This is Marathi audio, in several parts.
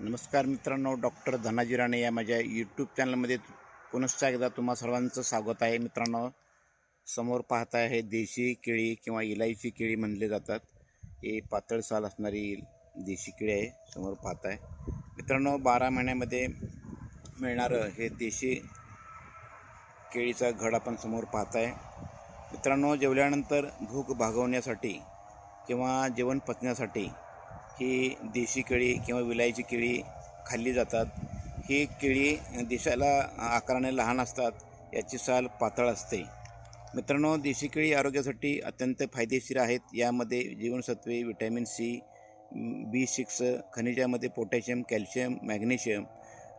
नमस्कार मित्रांनो, डॉक्टर धनाजी राणे या माझ्या यूट्यूब चॅनलमध्ये पुनश्च एकदा तुम्हा सर्वांचं स्वागत आहे. मित्रांनो, समोर पाहताय हे देशी केळी किंवा इलायची केळी म्हणले जातात. हे पातळ साल असणारी देशी केळी आहे. समोर पाहताय मित्रांनो, 12 महिन्यामध्ये मिळणारं हे देशी केळीचा घड आपण समोर पाहताय. मित्रांनो, जेवल्यानंतर भूक भागवण्यासाठी किंवा जेवण पचण्यासाठी ही देशी केळी किंवा विलायची केळी खाल्ली जातात. ही केळी दिसायला आकाराने लहान असतात. याची साल पातळ असते. मित्रांनो, देशी केळी आरोग्यासाठी अत्यंत फायदेशीर आहेत. यामध्ये जीवनसत्वे, व्हिटॅमिन सी, B6, खनिजामध्ये पोटॅशियम, कॅल्शियम, मॅग्नेशियम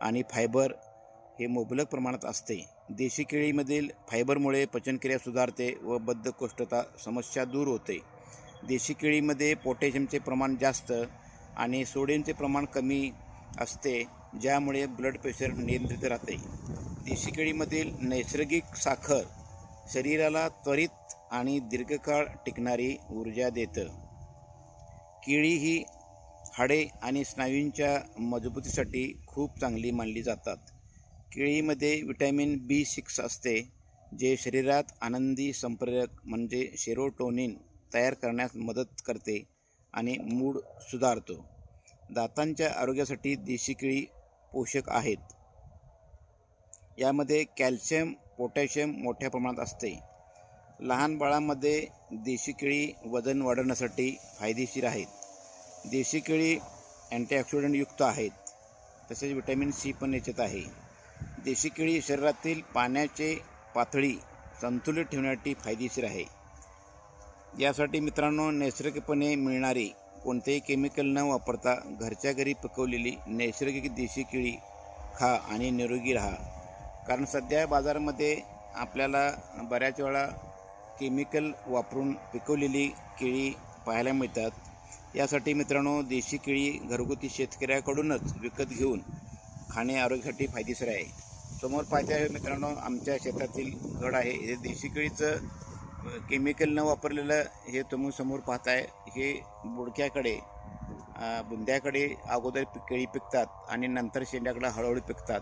आणि फायबर हे मुबलक प्रमाणात असते. देशी केळीमधील फायबरमुळे पचनक्रिया सुधारते व बद्धकोष्ठता समस्या दूर होते. देशी केळीमध्ये पोटॅशियमचे प्रमाण जास्त आणि सोडियमचे प्रमाण कमी असते, ज्यामुळे ब्लड प्रेशर नियंत्रित राहते. देशी केळीमधील नैसर्गिक साखर शरीराला त्वरित आणि दीर्घकाळ टिकणारी ऊर्जा देतं. केळी ही हाडे आणि स्नायूंच्या मजबूतीसाठी खूप चांगली मानली जातात. केळीमध्ये व्हिटॅमिन B6 असते, जे शरीरात आनंदी संप्रेरक म्हणजे सेरोटोनिन तयार करण्यास मदत करते आणि मूड सुधारतो. दातांच्या आरोग्यासाठी देशी केळी पोषक आहेत. यामध्ये कॅल्शियम, पोटॅशियम मोठ्या प्रमाणात असते. लहान बाळांमध्ये देशी केळी वजन वाढवण्यासाठी फायदेशीर आहेत. देशी केळी अँटीऑक्सिडंटयुक्त आहेत. तसेच व्हिटॅमिन सी पण याच्यात आहे. देशी केळी शरीरातील पाण्याची पातळी संतुलित ठेवण्यासाठी फायदेशीर आहे. यासाठी मित्रांनो, नैसर्गिकपणे मिळणारी कोणतेही केमिकल न वापरता घरच्या घरी पिकवलेली नैसर्गिक देशी केळी खा आणि निरोगी राहा. कारण सध्या बाजारामध्ये आपल्याला बऱ्याच वेळा केमिकल वापरून पिकवलेली केळी पाहायला मिळतात. यासाठी मित्रांनो, देशी केळी घरगुती शेतकऱ्याकडूनच विकत घेऊन खाणे आरोग्यासाठी फायदेशीर आहे. समोर पाहते आहे मित्रांनो, आमच्या शेतातील घड आहे. हे देशी केळीचं केमिकल न वापरलेलं हे तुम्ही समोर पाहताय. हे बुडक्याकडे बुंद्याकडे अगोदर केळी पिकतात आणि नंतर शेंड्याकडे हळूहळू पिकतात.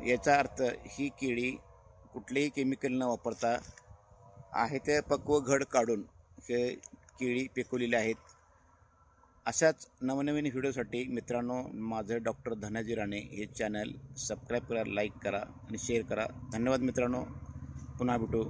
याचा अर्थ ही केळी कुठलेही केमिकल न वापरता आहे ते पक्व घड काढून हे केळी पिकवलेली आहेत. अशाच नवनवीन व्हिडिओसाठी मित्रांनो, माझं डॉक्टर धनाजी राणे हे चॅनल सबस्क्राईब करा, लाईक करा आणि शेअर करा. धन्यवाद मित्रांनो. पुन्हा भेटू.